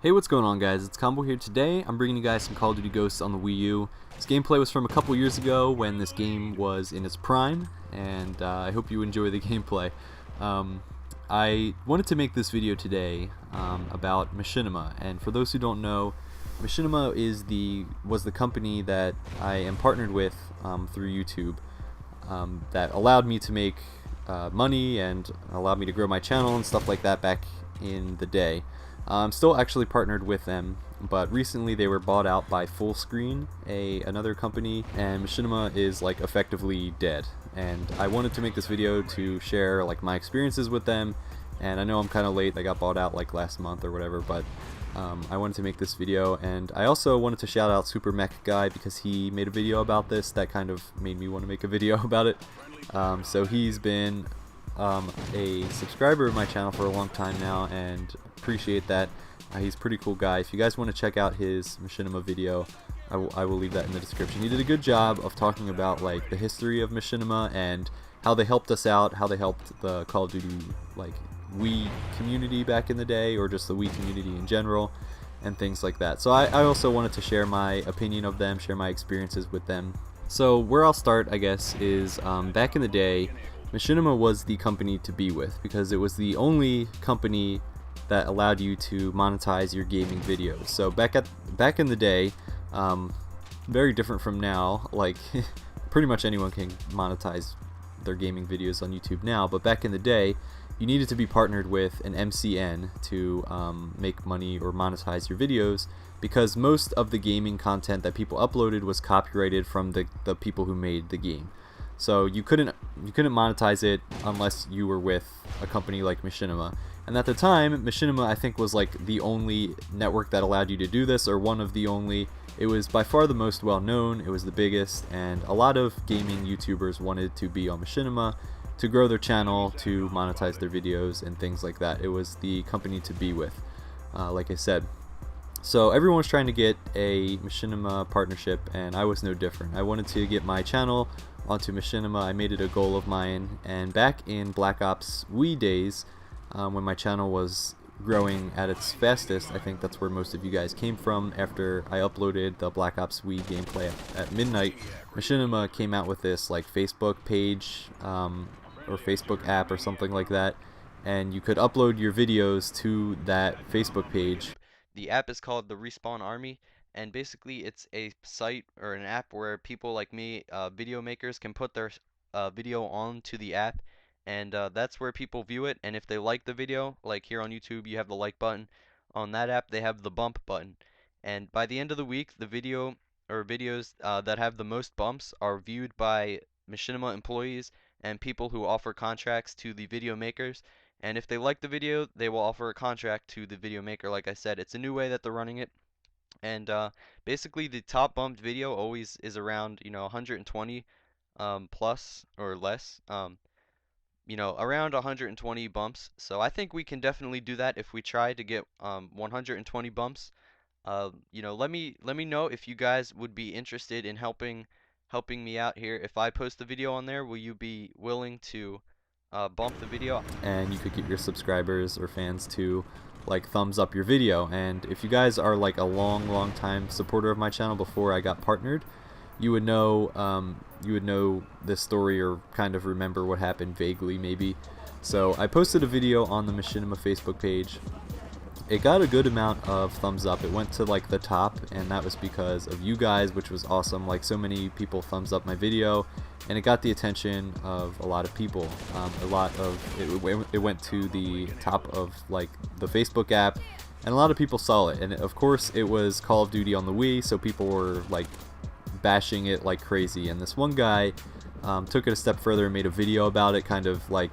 Hey, what's going on, guys? It's Combo here. Today I'm bringing you guys some Call of Duty Ghosts on the Wii U. This gameplay was from a couple years ago when this game was in its prime, and I hope you enjoy the gameplay. I wanted to make this video today about Machinima, and for those who don't know, Machinima was the company that I am partnered with through YouTube that allowed me to make money and allowed me to grow my channel and stuff like that back in the day. I'm still actually partnered with them, but recently they were bought out by Fullscreen, another company, and Machinima is like effectively dead. And I wanted to make this video to share like my experiences with them, and I know I'm kind of late, they got bought out like last month or whatever, but I wanted to make this video. And I also wanted to shout out Super Mech Guy because he made a video about this that kind of made me want to make a video about it. So he's been a subscriber of my channel for a long time now, and appreciate that. He's a pretty cool guy. If you guys want to check out his Machinima video, I will leave that in the description. He did a good job of talking about like the history of Machinima and how they helped us out, how they helped the Call of Duty like Wii community back in the day, or just the Wii community in general, and things like that. So I also wanted to share my opinion of them, share my experiences with them. So where I'll start, I guess, is back in the day, Machinima was the company to be with because it was the only company that allowed you to monetize your gaming videos. So back in the day, very different from now, like pretty much anyone can monetize their gaming videos on YouTube now, but back in the day you needed to be partnered with an MCN to make money or monetize your videos, because most of the gaming content that people uploaded was copyrighted from the people who made the game. So you couldn't monetize it unless you were with a company like Machinima. And at the time, Machinima, I think, was like the only network that allowed you to do this, or one of the only. It was by far the most well known, it was the biggest, and a lot of gaming YouTubers wanted to be on Machinima to grow their channel, to monetize their videos and things like that. It was the company to be with, like I said. So everyone was trying to get a Machinima partnership, and I was no different. I wanted to get my channel onto Machinima. I made it a goal of mine, and back in Black Ops Wii days, when my channel was growing at its fastest, I think that's where most of you guys came from. After I uploaded the Black Ops Wii gameplay at midnight, Machinima came out with this like Facebook page or Facebook app or something like that, and you could upload your videos to that Facebook page. The app is called the Respawn Army, and basically it's a site or an app where people like me, video makers, can put their video onto the app, and that's where people view it. And if they like the video, like here on YouTube you have the like button, on that app they have the bump button. And by the end of the week, the video or videos that have the most bumps are viewed by Machinima employees and people who offer contracts to the video makers. And if they like the video, they will offer a contract to the video maker. Like I said, it's a new way that they're running it. And basically the top bumped video always is around 120 plus or less, around 120 bumps. So I think we can definitely do that if we try to get 120 bumps. Let me know if you guys would be interested in helping me out here. If I post the video on there, will you be willing to bump the video? And you could get your subscribers or fans to like thumbs up your video. And if you guys are like a long time supporter of my channel before I got partnered, you would know this story, or kind of remember what happened vaguely maybe. So I posted a video on the Machinima Facebook page. It got a good amount of thumbs up. It went to like the top, and that was because of you guys, which was awesome. Like, so many people thumbs up my video, and it got the attention of a lot of people. It went to the top of like the Facebook app, and a lot of people saw it. And of course it was Call of Duty on the Wii, so people were like bashing it like crazy. And this one guy took it a step further and made a video about it, kind of like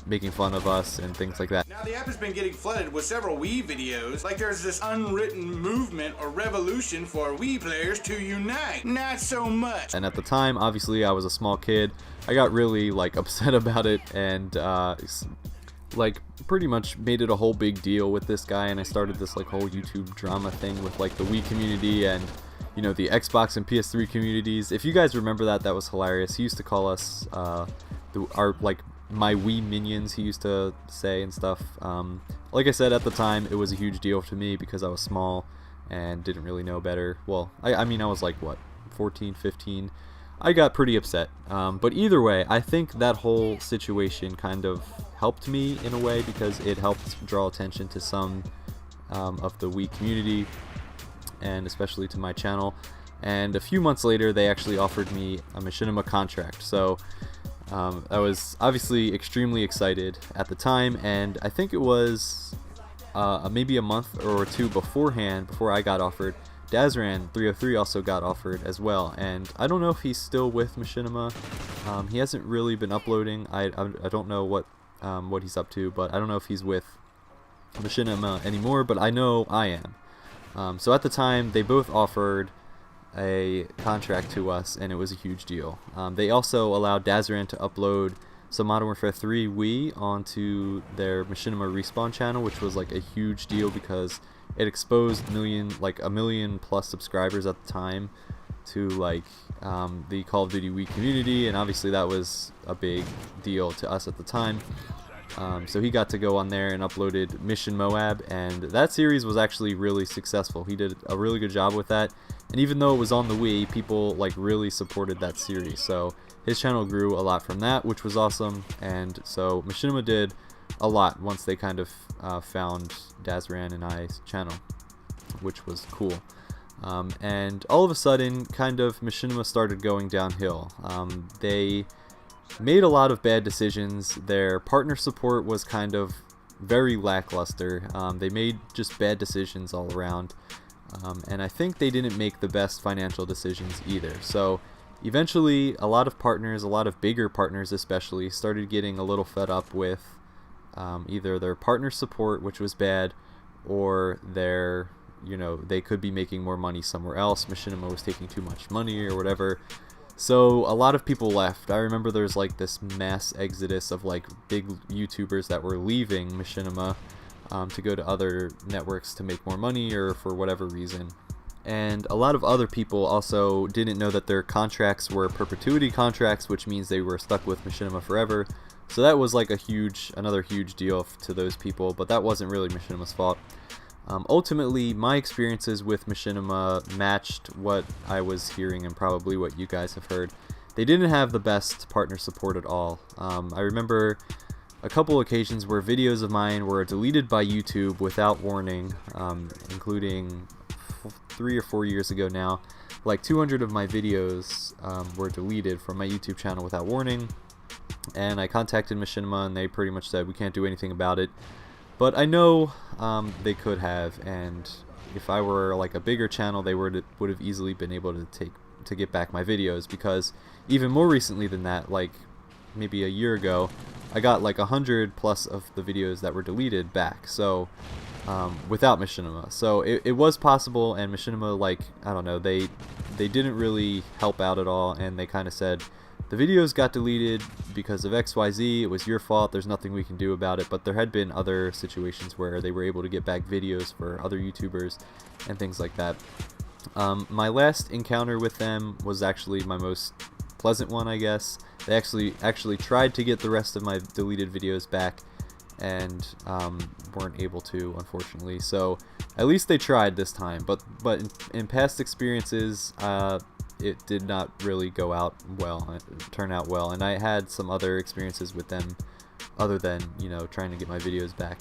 making fun of us and things like that. Now the app has been getting flooded with several Wii videos, like there's this unwritten movement or revolution for Wii players to unite. Not so much. And at the time, obviously, I was a small kid. I got really like upset about it, and like pretty much made it a whole big deal with this guy. And I started this like whole YouTube drama thing with like the Wii community and the Xbox and PS3 communities. If you guys remember that was hilarious. He used to call us our like my Wii minions, he used to say and stuff. like I said, at the time it was a huge deal to me because I was small and didn't really know better. Well, I mean, I was like, what, 14, 15? I got pretty upset. But either way, I think that whole situation kind of helped me in a way because it helped draw attention to some of the Wii community, and especially to my channel. And a few months later, they actually offered me a Machinima contract. So I was obviously extremely excited at the time, and I think it was maybe a month or two beforehand, before I got offered, Dazran303 also got offered as well. And I don't know if he's still with Machinima. He hasn't really been uploading. I don't know what he's up to, but I don't know if he's with Machinima anymore, but I know I am. So at the time, they both offered a contract to us, and it was a huge deal. They also allowed Dazran to upload some Modern Warfare 3 Wii onto their Machinima Respawn channel, which was like a huge deal because it exposed a million plus subscribers at the time to like the Call of Duty Wii community, and obviously that was a big deal to us at the time. So he got to go on there and uploaded Mission Moab, and that series was actually really successful. He did a really good job with that, and even though it was on the Wii, people like really supported that series. So his channel grew a lot from that, which was awesome. And so Machinima did a lot once they kind of found Dazran and I's channel, which was cool. And all of a sudden, kind of Machinima started going downhill. They made a lot of bad decisions. Their partner support was kind of very lackluster. They made just bad decisions all around, and I think they didn't make the best financial decisions either. So eventually a lot of partners, a lot of bigger partners especially, started getting a little fed up with either their partner support, which was bad, or their, they could be making more money somewhere else. Machinima was taking too much money or whatever. So a lot of people left. I remember there's like this mass exodus of like big YouTubers that were leaving Machinima to go to other networks to make more money or for whatever reason. And a lot of other people also didn't know that their contracts were perpetuity contracts, which means they were stuck with Machinima forever. So that was like another huge deal to those people, but that wasn't really Machinima's fault. Ultimately, my experiences with Machinima matched what I was hearing and probably what you guys have heard. They didn't have the best partner support at all. I remember a couple occasions where videos of mine were deleted by YouTube without warning, including 3 or 4 years ago now. Like 200 of my videos were deleted from my YouTube channel without warning, and I contacted Machinima and they pretty much said we can't do anything about it. But I know they could have, and if I were like a bigger channel, they would have easily been able to get back my videos, because even more recently than that, like maybe a year ago, I got like 100 plus of the videos that were deleted back. So without Machinima, so it was possible. And Machinima, like, I don't know, they didn't really help out at all, and they kind of said, the videos got deleted because of XYZ, it was your fault, there's nothing we can do about it. But there had been other situations where they were able to get back videos for other YouTubers and things like that. My last encounter with them was actually my most pleasant one, I guess. They actually tried to get the rest of my deleted videos back and weren't able to, unfortunately. So at least they tried this time, but in past experiences, it did not really turn out well, and I had some other experiences with them other than, trying to get my videos back,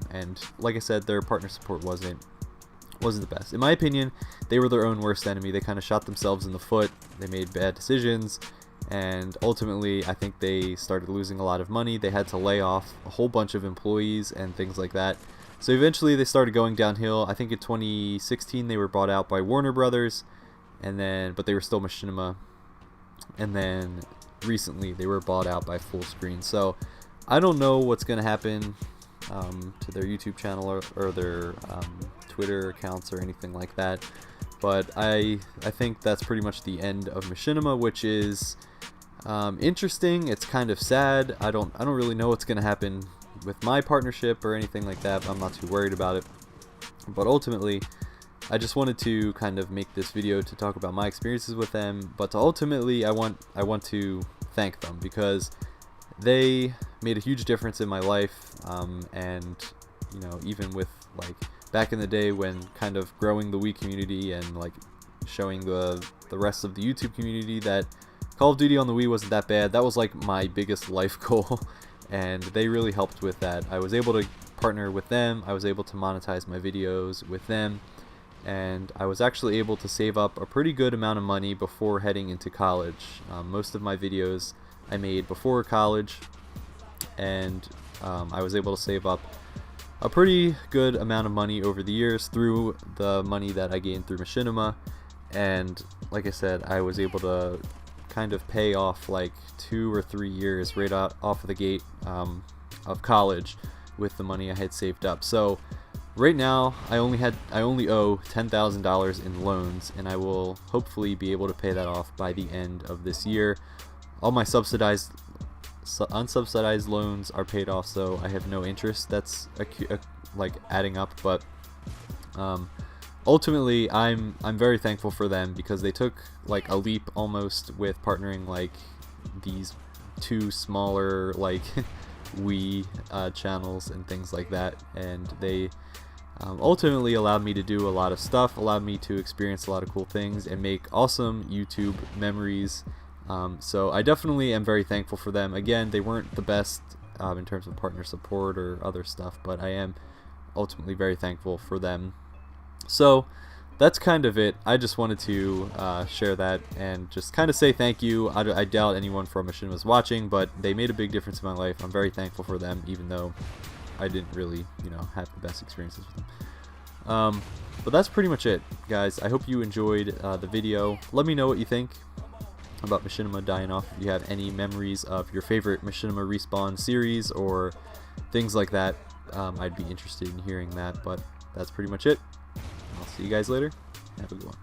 and like I said, their partner support wasn't the best. In my opinion, they were their own worst enemy. They kind of shot themselves in the foot. They made bad decisions, and ultimately I think they started losing a lot of money. They had to lay off a whole bunch of employees and things like that. So eventually they started going downhill. I think in 2016 they were bought out by Warner Brothers, but they were still Machinima, and then recently they were bought out by Full Screen. So I don't know what's going to happen to their YouTube channel or their Twitter accounts or anything like that, but I think that's pretty much the end of Machinima, which is interesting. It's kind of sad. I don't really know what's going to happen with my partnership or anything like that, but I'm not too worried about it. But ultimately, I just wanted to kind of make this video to talk about my experiences with them, but ultimately I want to thank them, because they made a huge difference in my life, and you know, even with like back in the day when kind of growing the Wii community and like showing the rest of the YouTube community that Call of Duty on the Wii wasn't that bad. That was like my biggest life goal, and they really helped with that. I was able to partner with them, I was able to monetize my videos with them, and I was actually able to save up a pretty good amount of money before heading into college. Most of my videos I made before college, and I was able to save up a pretty good amount of money over the years through the money that I gained through Machinima. And like I said, I was able to kind of pay off like 2 or 3 years right off of the gate of college with the money I had saved up. So right now I only owe $10,000 in loans, and I will hopefully be able to pay that off by the end of this year. All my unsubsidized loans are paid off, so I have no interest that's like adding up. But ultimately I'm very thankful for them, because they took like a leap almost with partnering like these 2 smaller like Wii channels and things like that, and they ultimately allowed me to do a lot of stuff, allowed me to experience a lot of cool things and make awesome YouTube memories. So I definitely am very thankful for them. Again, they weren't the best in terms of partner support or other stuff, but I am ultimately very thankful for them. So that's kind of it. I just wanted to share that and just kind of say thank you. I doubt anyone from Machinima was watching, but they made a big difference in my life. I'm very thankful for them, even though I didn't really, you know, have the best experiences with them. But that's pretty much it, guys. I hope you enjoyed the video. Let me know what you think about Machinima dying off. If you have any memories of your favorite Machinima Respawn series or things like that, I'd be interested in hearing that. But that's pretty much it. I'll see you guys later. Have a good one.